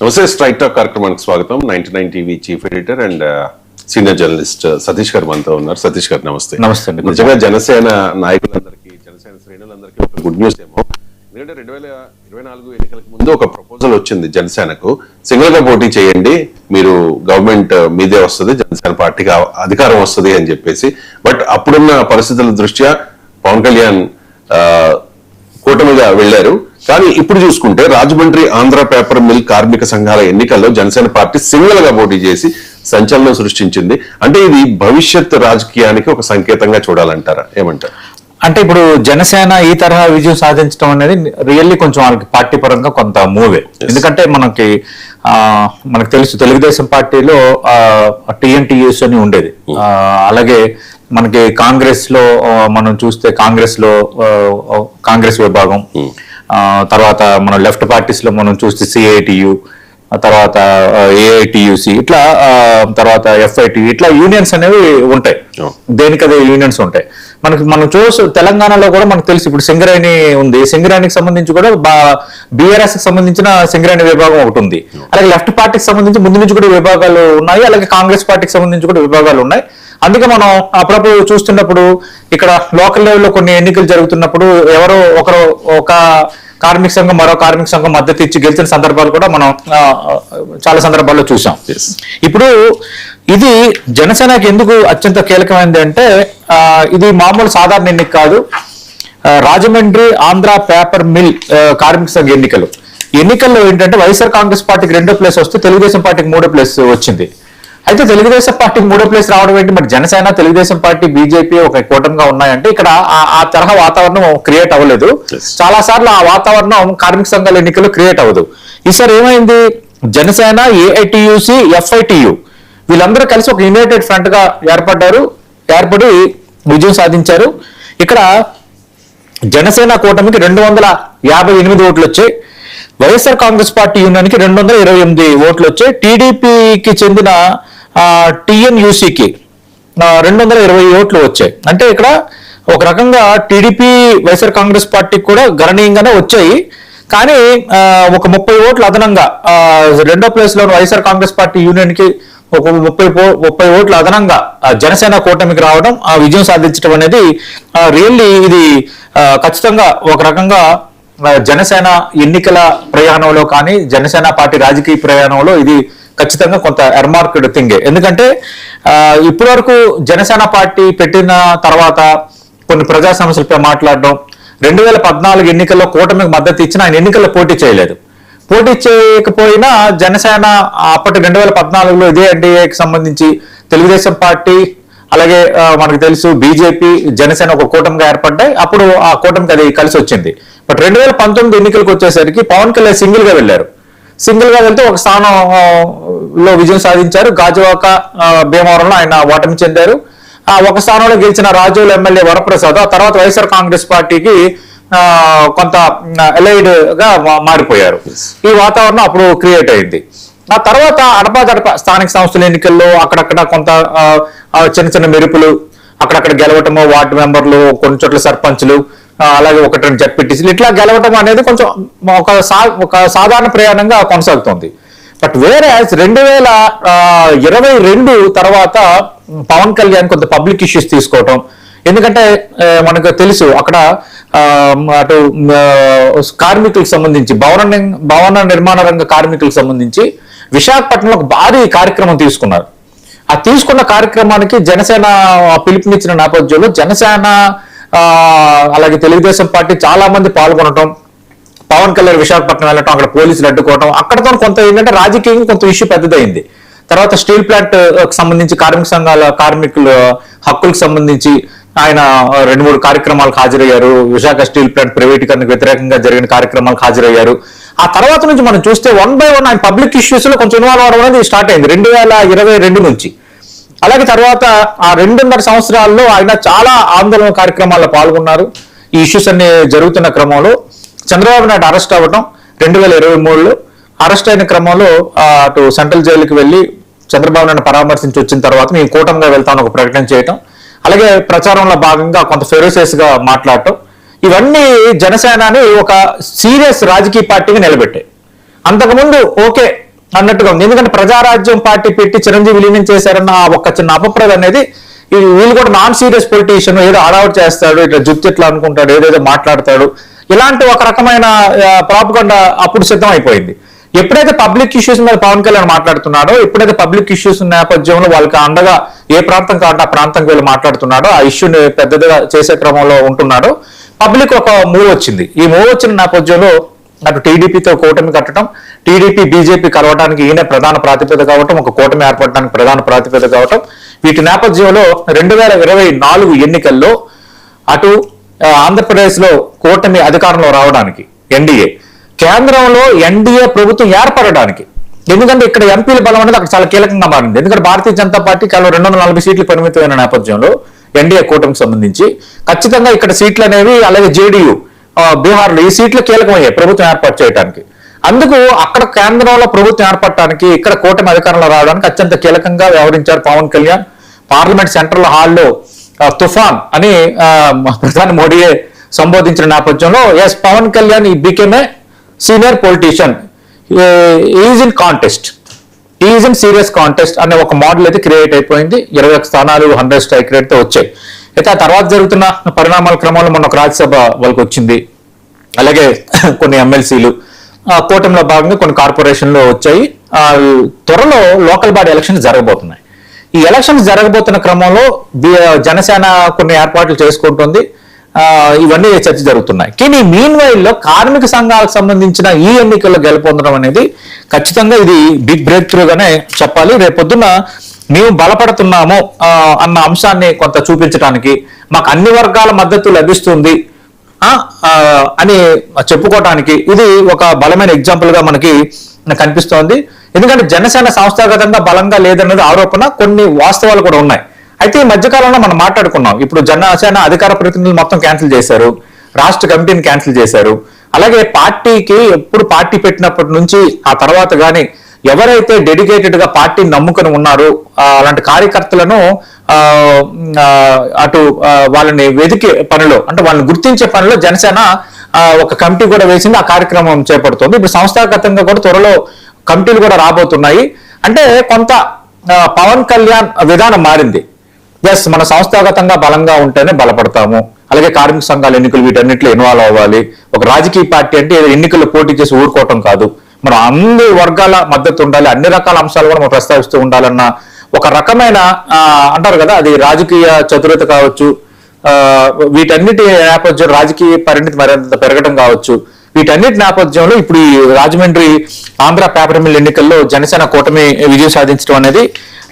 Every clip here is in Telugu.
నమస్తే. స్ట్రైట్ టాక్ కార్యక్రమానికి స్వాగతం. 99 TV chief editor and senior journalist Satish గారు మనతో ఉన్నారు. సతీష్ గారు నమస్తే. నమస్తే. నిజంగా జనసేన నాయకులందరికీ, జనసేన శ్రేణులందరికీ ఒక గుడ్ న్యూస్ ఏమో. ఎందుకంటే 2024 ఎన్నికలకు ముందు ఒక ప్రపోజల్ వచ్చింది జనసేనకు, సింగిల్ గా పోటీ చేయండి, మీరు గవర్నమెంట్ మీదే వస్తుంది, జనసేన పార్టీకి అధికారం వస్తుంది అని చెప్పేసి. బట్ అప్పుడున్న పరిస్థితుల దృష్ట్యా పవన్ కళ్యాణ్ కూటమిగా వెళ్లారు. కానీ ఇప్పుడు చూసుకుంటే రాజమండ్రి ఆంధ్ర పేపర్ మిల్ కార్మిక సంఘాల ఎన్నికల్లో జనసేన పార్టీ సింగిల్ గా పోటీ చేసి సంచలనం సృష్టించింది. అంటే ఇది భవిష్యత్ రాజకీయానికి ఒక సంకేతంగా చూడాలంటారా, ఏమంటారు? అంటే ఇప్పుడు జనసేన ఈ తరహా విజయం సాధించడం అనేది రియల్లీ కొంచెం వాళ్ళకి పార్టీ పరంగా కొంత మూవే. ఎందుకంటే మనకు తెలుసు తెలుగుదేశం పార్టీలో టీఎన్టీయూస్ అని ఉండేది. అలాగే మనకి కాంగ్రెస్ లో మనం చూస్తే కాంగ్రెస్ విభాగం, తర్వాత మన లెఫ్ట్ పార్టీస్ లో మనం చూస్తే సిఐటియు, తర్వాత ఏఐటియుసి, ఇట్లా తర్వాత ఎఫ్ఐటి, ఇట్లా యూనియన్స్ అనేవి ఉంటాయి. దేనికదే యూనియన్స్ ఉంటాయి. మనం తెలంగాణలో కూడా మనకు తెలుసు ఇప్పుడు సింగరేణి ఉంది. సింగరేణికి సంబంధించి కూడా బీఆర్ఎస్ కి సంబంధించిన సింగరేణి విభాగం ఒకటి ఉంది. అలాగే లెఫ్ట్ పార్టీకి సంబంధించి ముందు నుంచి కూడా విభాగాలు ఉన్నాయి. అలాగే కాంగ్రెస్ పార్టీకి సంబంధించి కూడా విభాగాలు ఉన్నాయి. అందుకే మనం అప్పుడప్పుడు చూస్తున్నప్పుడు ఇక్కడ లోకల్ లెవెల్లో కొన్ని ఎన్నికలు జరుగుతున్నప్పుడు ఎవరో ఒక కార్మిక సంఘం మరో కార్మిక సంఘం మద్దతు ఇచ్చి గెలిచిన సందర్భాలు కూడా మనం చాలా సందర్భాల్లో చూసాం. ఇప్పుడు ఇది జనసేనకి ఎందుకు అత్యంత కీలకమైనది అంటే ఇది మామూలు సాధారణ ఎన్నిక కాదు. రాజమండ్రి ఆంధ్ర పేపర్ మిల్ కార్మిక సంఘ ఎన్నికల్లో ఏంటంటే వైఎస్ఆర్ కాంగ్రెస్ పార్టీకి 2వ ప్లేస్ వస్తే తెలుగుదేశం పార్టీకి 3వ ప్లేస్ వచ్చింది. అయితే తెలుగుదేశం పార్టీకి 3వ ప్లేస్ రావడం ఏంటి, మరి జనసేన తెలుగుదేశం పార్టీ బీజేపీ ఒక కూటమిగా ఉన్నాయంటే ఇక్కడ ఆ తరహా వాతావరణం క్రియేట్ అవ్వలేదు. చాలా సార్లు ఆ వాతావరణం కార్మిక సంఘాల ఎన్నికల్లో క్రియేట్ అవ్వదు. ఈసారి ఏమైంది, జనసేన, ఏఐటియుసి, ఎఫ్ఐటియు వీళ్ళందరూ కలిసి ఒక యునైటెడ్ ఫ్రంట్ గా ఏర్పడి విజయం సాధించారు. ఇక్కడ జనసేన కూటమికి 258 ఓట్లు వచ్చాయి. వైఎస్ఆర్ కాంగ్రెస్ పార్టీ యూనియన్కి 228 ఓట్లు వచ్చాయి. టీడీపీకి చెందిన టిఎన్యూసికి 220 ఓట్లు వచ్చాయి. అంటే ఇక్కడ ఒక రకంగా టీడీపీ వైఎస్ఆర్ కాంగ్రెస్ పార్టీకి కూడా గణనీయంగానే వచ్చాయి. కానీ ఒక 30 ఓట్లు అదనంగా 2వ ప్లేస్ లో వైఎస్ఆర్ కాంగ్రెస్ పార్టీ యూనియన్ కి ఒక 30 ఓట్లు అదనంగా జనసేన కూటమికి రావడం, ఆ విజయం సాధించడం అనేది రియల్లీ ఇది ఖచ్చితంగా ఒక రకంగా జనసేన ఎన్నికల ప్రయాణంలో కానీ జనసేన పార్టీ రాజకీయ ప్రయాణంలో ఇది ఖచ్చితంగా కొంత ఎర్మార్క్డ్ థింగే. ఎందుకంటే ఇప్పటి వరకు జనసేన పార్టీ పెట్టిన తర్వాత కొన్ని ప్రజా సమస్యలపై మాట్లాడడం, 2014 ఎన్నికల్లో కూటమికి మద్దతు ఇచ్చిన ఆయన ఎన్నికల్లో పోటీ చేయలేదు. పోటీ చేయకపోయినా జనసేన అప్పటి 2014లో ఇదే ఎన్డీఏకి సంబంధించి తెలుగుదేశం పార్టీ అలాగే మనకు తెలుసు బీజేపీ జనసేన ఒక కూటమిగా ఏర్పడ్డాయి. అప్పుడు ఆ కూటమికి అది కలిసి వచ్చింది. బట్ 2019 ఎన్నికలకు వచ్చేసరికి పవన్ కళ్యాణ్ సింగిల్ గా వెళ్తే ఒక స్థానంలో విజయం సాధించారు. గాజువాక భీమవరంలో ఆయన ఓటమి చెందారు. ఆ ఒక స్థానంలో గెలిచిన రాజోలు ఎమ్మెల్యే వరప్రసాద్ ఆ తర్వాత వైఎస్ఆర్ కాంగ్రెస్ పార్టీకి కొంత ఎలైడ్ గా మారిపోయారు. ఈ వాతావరణం అప్పుడు క్రియేట్ అయింది. ఆ తర్వాత అడపాదడప స్థానిక సంస్థల ఎన్నికల్లో అక్కడక్కడ కొంత చిన్న మెరుపులు, అక్కడక్కడ గెలవటము, వార్డు మెంబర్లు, కొన్ని చోట్ల సర్పంచ్లు, అలాగే 1-2 జడ్పీటీసీలు ఇట్లా గెలవటం అనేది కొంచెం ఒక సాధారణ ప్రయాణంగా కొనసాగుతుంది. బట్ వేరే 2022 తర్వాత పవన్ కళ్యాణ్ కొంత పబ్లిక్ ఇష్యూస్ తీసుకోవటం. ఎందుకంటే మనకు తెలుసు అక్కడ అటు కార్మికులకు సంబంధించి భవన నిర్మాణ రంగ కార్మికులకు సంబంధించి విశాఖపట్నంలో ఒక భారీ కార్యక్రమం తీసుకున్నారు. ఆ తీసుకున్న కార్యక్రమానికి జనసేన పిలుపునిచ్చిన నేపథ్యంలో జనసేన అలాగే తెలుగుదేశం పార్టీ చాలా మంది పాల్గొనటం, పవన్ కళ్యాణ్ విశాఖపట్నం వెళ్ళటం, అక్కడ పోలీసులు అడ్డుకోవటం, అక్కడతో కొంత ఏంటంటే రాజకీయంగా కొంత ఇష్యూ పెద్దదైంది. తర్వాత స్టీల్ ప్లాంట్ సంబంధించి కార్మికుల హక్కులకు సంబంధించి ఆయన 2-3 కార్యక్రమాలకు హాజరయ్యారు. విశాఖ స్టీల్ ప్లాంట్ ప్రైవేటీకరణకు వ్యతిరేకంగా జరిగిన కార్యక్రమాలకు హాజరయ్యారు. ఆ తర్వాత నుంచి మనం చూస్తే 1 by 1 ఆయన పబ్లిక్ ఇష్యూస్ లో కొంచెం ఇన్వాల్వ్ అవడం అనేది స్టార్ట్ అయింది 2022 నుంచి. అలాగే తర్వాత ఆ 2.5 సంవత్సరాల్లో ఆయన చాలా ఆందోళన కార్యక్రమాల్లో పాల్గొన్నారు. ఈ ఇష్యూస్ అన్ని జరుగుతున్న క్రమంలో చంద్రబాబు నాయుడు అరెస్ట్ అవ్వడం 2023లో, అరెస్ట్ అయిన క్రమంలో అటు సెంట్రల్ జైలుకి వెళ్ళి చంద్రబాబు నాయుడు పరామర్శించి వచ్చిన తర్వాత మేము కూటమిగా వెళ్తామని ఒక ప్రకటన చేయటం, అలాగే ప్రచారంలో భాగంగా కొంత ఫెరోసియస్ గా మాట్లాడటం, ఇవన్నీ జనసేనని ఒక సీరియస్ రాజకీయ పార్టీగా నిలబెట్టాయి. అంతకుముందు ఓకే అన్నట్టుగా ఉంది. ఎందుకంటే ప్రజారాజ్యం పార్టీ పెట్టి చిరంజీవి విలీనం చేశారన్న ఆ ఒక్క చిన్న అపప్రద అనేది, వీళ్ళు కూడా నాన్ సీరియస్ పొలిటీషియన్, ఏదో అడౌట్ చేస్తాడు, ఇట్లా జుత్తు ఇట్లా అనుకుంటాడు, ఏదేదో మాట్లాడతాడు, ఇలాంటి ఒక రకమైన ప్రాపగండా అప్పుడు సిద్ధం అయిపోయింది. ఎప్పుడైతే పబ్లిక్ ఇష్యూస్ మీద పవన్ కళ్యాణ్ మాట్లాడుతున్నాడో, ఎప్పుడైతే పబ్లిక్ ఇష్యూస్ నేపథ్యంలో వాళ్ళకి అండగా ఏ ప్రాంతం కాబట్టి ఆ ప్రాంతంకి వెళ్ళి మాట్లాడుతున్నాడో, ఆ ఇష్యూని పెద్దదిగా చేసే క్రమంలో ఉంటున్నాడో, పబ్లిక్ ఒక మూవ్ వచ్చింది. ఈ మూవ్ వచ్చిన నేపథ్యంలో అటు టీడీపీతో కూటమి కట్టడం, టీడీపీ బీజేపీ కలవడానికి ఈయన ప్రధాన ప్రాతిపదిక కావటం, ఒక కూటమి ఏర్పడడానికి ప్రధాన ప్రాతిపదిక కావటం, వీటి నేపథ్యంలో 2024 ఎన్నికల్లో అటు ఆంధ్రప్రదేశ్ లో కూటమి అధికారంలో రావడానికి, ఎన్డీఏ కేంద్రంలో ఎన్డీఏ ప్రభుత్వం ఏర్పడడానికి, ఎందుకంటే ఇక్కడ ఎంపీల బలం అనేది అక్కడ చాలా కీలకంగా మారింది. ఎందుకంటే భారతీయ జనతా పార్టీ కేవలం 240 సీట్లు పరిమితమైన నేపథ్యంలో ఎన్డీఏ కూటమికి సంబంధించి ఖచ్చితంగా ఇక్కడ సీట్లు అనేవి, అలాగే జేడీయూ బీహార్లో ఈ సీట్లు కీలకమయ్యాయి ప్రభుత్వం ఏర్పాటు చేయడానికి. అందుకు అక్కడ కేంద్రంలో ప్రభుత్వం ఏర్పడటానికి, ఇక్కడ కూటమి అధికారంలో రావడానికి అత్యంత కీలకంగా వ్యవహరించారు పవన్ కళ్యాణ్. పార్లమెంట్ సెంట్రల్ హాల్లో తుఫాన్ అని ప్రధాని మోడీయే సంబోధించిన నేపథ్యంలో yes Pawan Kalyan he became a senior politician, is in contest, is in serious contest అనే ఒక మోడల్ అయితే క్రియేట్ అయిపోయింది. 21 స్థానాలు 100 స్ట్రైక్ రేట్ తో వచ్చాయి. అయితే ఆ తర్వాత జరుగుతున్న పరిణామాల క్రమంలో మొన్న ఒక రాజ్యసభ వాళ్ళకి వచ్చింది, అలాగే కొన్ని ఎమ్మెల్సీలు, కూటమిలో భాగంగా కొన్ని కార్పొరేషన్లు వచ్చాయి. త్వరలో లోకల్ బాడీ ఎలక్షన్స్ జరగబోతున్నాయి. ఈ ఎలక్షన్స్ జరగబోతున్న క్రమంలో జనసేన కొన్ని ఏర్పాట్లు చేసుకుంటుంది. ఇవన్నీ చర్చ జరుగుతున్నాయి. కానీ మీన్ వైల్ లో కార్మిక సంఘాలకు సంబంధించిన ఈ ఎన్నికల్లో గెలుపొందడం అనేది ఖచ్చితంగా ఇది బిగ్ బ్రేక్ త్రూగానే చెప్పాలి. రేపొద్దున మేము బలపడుతున్నాము అన్న అంశాన్ని కొంత చూపించడానికి, మాకు అన్ని వర్గాల మద్దతు లభిస్తుంది అని చెప్పుకోవటానికి ఇది ఒక బలమైన ఎగ్జాంపుల్ గా మనకి కనిపిస్తోంది. ఎందుకంటే జనసేన సంస్థాగతంగా బలంగా లేదన్నది ఆరోపణ, కొన్ని వాస్తవాలు కూడా ఉన్నాయి. అయితే ఈ మధ్యకాలంలో మనం మాట్లాడుకున్నాం, ఇప్పుడు జనసేన అధికార ప్రతినిధులు మొత్తం క్యాన్సిల్ చేశారు, రాష్ట్ర కమిటీని క్యాన్సిల్ చేశారు. అలాగే పార్టీకి ఎప్పుడు పార్టీ పెట్టినప్పటి నుంచి ఆ తర్వాత కానీ ఎవరైతే డెడికేటెడ్ గా పార్టీని నమ్ముకుని ఉన్నారో అలాంటి కార్యకర్తలను అటు వాళ్ళని వెతికే పనిలో, అంటే వాళ్ళని గుర్తించే పనిలో జనసేన ఒక కమిటీ కూడా వేసింది, ఆ కార్యక్రమం చేపడుతుంది. ఇప్పుడు సంస్థాగతంగా కూడా త్వరలో కమిటీలు కూడా రాబోతున్నాయి. అంటే కొంత పవన్ కళ్యాణ్ విధానం మారింది. ఎస్ మన సంస్థాగతంగా బలంగా ఉంటేనే బలపడతాము, అలాగే కార్మిక సంఘాల ఎన్నికలు వీటన్నిటిలో ఇన్వాల్వ్ అవ్వాలి. ఒక రాజకీయ పార్టీ అంటే ఎన్నికల్లో పోటీ చేసి ఊరుకోవటం కాదు, మనం అన్ని వర్గాల మద్దతు ఉండాలి, అన్ని రకాల అంశాలు కూడా మనం ప్రస్తావిస్తూ ఉండాలన్న ఒక రకమైన అంటారు కదా, అది రాజకీయ చతురత కావచ్చు, వీటన్నిటి నేపథ్యం రాజకీయ పరిణితి మరింత పెరగడం కావచ్చు, వీటన్నిటి నేపథ్యంలో ఇప్పుడు ఈ రాజమండ్రి ఆంధ్ర పేపర్ మిల్ ఎన్నికల్లో జనసేన కూటమి విజయం సాధించడం అనేది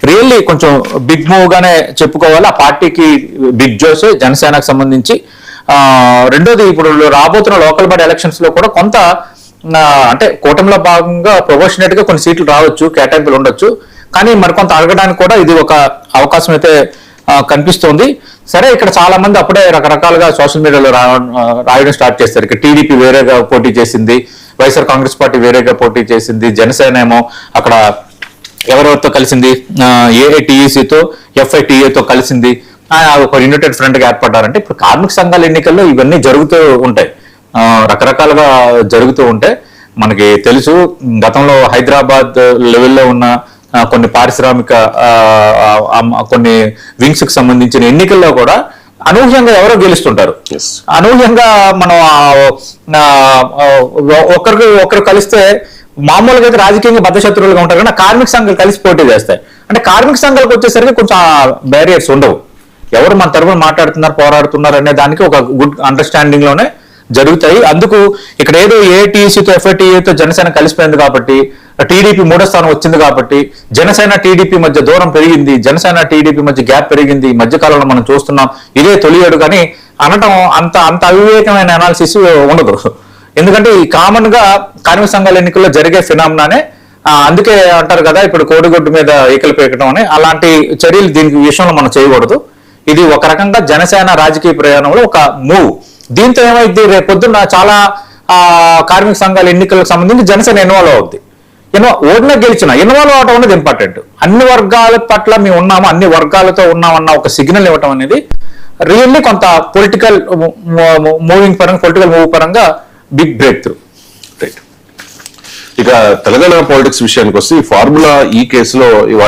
రియల్లీ కొంచెం బిగ్ మూవ్ గానే చెప్పుకోవాలి. ఆ పార్టీకి బిగ్ జోస్ జనసేనకు సంబంధించి. రెండోది ఇప్పుడు రాబోతున్న లోకల్ బాడీ ఎలక్షన్స్ లో కూడా కొంత అంటే కూటమిలో భాగంగా ప్రొపోర్షనేట్ గా కొన్ని సీట్లు రావచ్చు, కేటాయింపులు ఉండొచ్చు, కానీ మరికొంత అడగడానికి కూడా ఇది ఒక అవకాశం అయితే కనిపిస్తోంది. సరే, ఇక్కడ చాలా మంది అప్పుడే రకరకాలుగా సోషల్ మీడియాలో రాయడం స్టార్ట్ చేస్తారు. ఇక్కడ టీడీపీ వేరేగా పోటీ చేసింది, వైఎస్ఆర్ కాంగ్రెస్ పార్టీ వేరేగా పోటీ చేసింది, జనసేన ఏమో అక్కడ ఎవరెవరితో కలిసింది, ఏఐటీయూసీతో ఎఫ్ఐటీఏతో కలిసింది, ఒక యునైటెడ్ ఫ్రంట్ గా ఏర్పడ్డారంటే ఇప్పుడు కార్మిక సంఘాల ఎన్నికల్లో ఇవన్నీ జరుగుతూ ఉంటాయి, రకరకాలుగా జరుగుతూ ఉంటాయి. మనకి తెలుసు గతంలో హైదరాబాద్ లెవెల్లో ఉన్న కొన్ని పారిశ్రామిక కొన్ని వింగ్స్ కి సంబంధించిన ఎన్నికల్లో కూడా అనూహ్యంగా ఎవరో గెలుస్తుంటారు. అనూహ్యంగా మనం ఒకరు కలిస్తే మామూలుగా అయితే రాజకీయంగా బద్ధశత్రువులుగా ఉంటారు, కానీ కార్మిక సంఘాలు కలిసి పోటీ చేస్తాయి. అంటే కార్మిక సంఘాలకు వచ్చేసరికి కొంచెం బ్యారియర్స్ ఉండవు, ఎవరు మన తరఫున మాట్లాడుతున్నారు, పోరాడుతున్నారు అనే దానికి ఒక గుడ్ అండర్స్టాండింగ్ లోనే జరుగుతాయి. అందుకు ఇక్కడ ఏదో ఏటీసీతో ఎఫ్ఐటీఏతో జనసేన కలిసిపోయింది కాబట్టి, టీడీపీ 3వ స్థానం వచ్చింది కాబట్టి జనసేన టీడీపీ మధ్య దూరం పెరిగింది, జనసేన టీడీపీ మధ్య గ్యాప్ పెరిగింది ఈ మధ్య కాలంలో మనం చూస్తున్నాం. ఇదే తొలియేడు కానీ అనటం అంత అవివేకమైన అనాలిసిస్ ఉండదు. ఎందుకంటే ఈ కామన్ గా కార్మిక సంఘాల ఎన్నికల్లో జరిగే ఫినామినానే. అందుకే అంటారు కదా, ఇప్పుడు కోడిగుడ్డు మీద ఈకలు పీకడం అని, అలాంటి చర్యలు దీనికి విషయంలో మనం చేయకూడదు. ఇది ఒక రకంగా జనసేన రాజకీయ ప్రయాణంలో ఒక మూవ్. దీంతో ఏమైంది, రేపొద్దున చాలా కార్మిక సంఘాల ఎన్నికలకు సంబంధించి జనసేన ఇన్వాల్వ్ అవుద్ది. ఓడినా గెలిచిన ఇన్వాల్వ్ అవడం అనేది ఇంపార్టెంట్. అన్ని వర్గాల పట్ల మేము ఉన్నాము, అన్ని వర్గాలతో ఉన్నామన్న ఒక సిగ్నల్ ఇవ్వటం అనేది రియల్లీ కొంత పొలిటికల్ మూవింగ్ పరంగా, పొలిటికల్ మూవ్ పరంగా బిగ్ బ్రేక్ త్రూ. రైట్. ఇక తెలంగాణ పాలిటిక్స్ విషయానికి వస్తే ఈ ఫార్ములా ఈ కేసులో ఇవాళ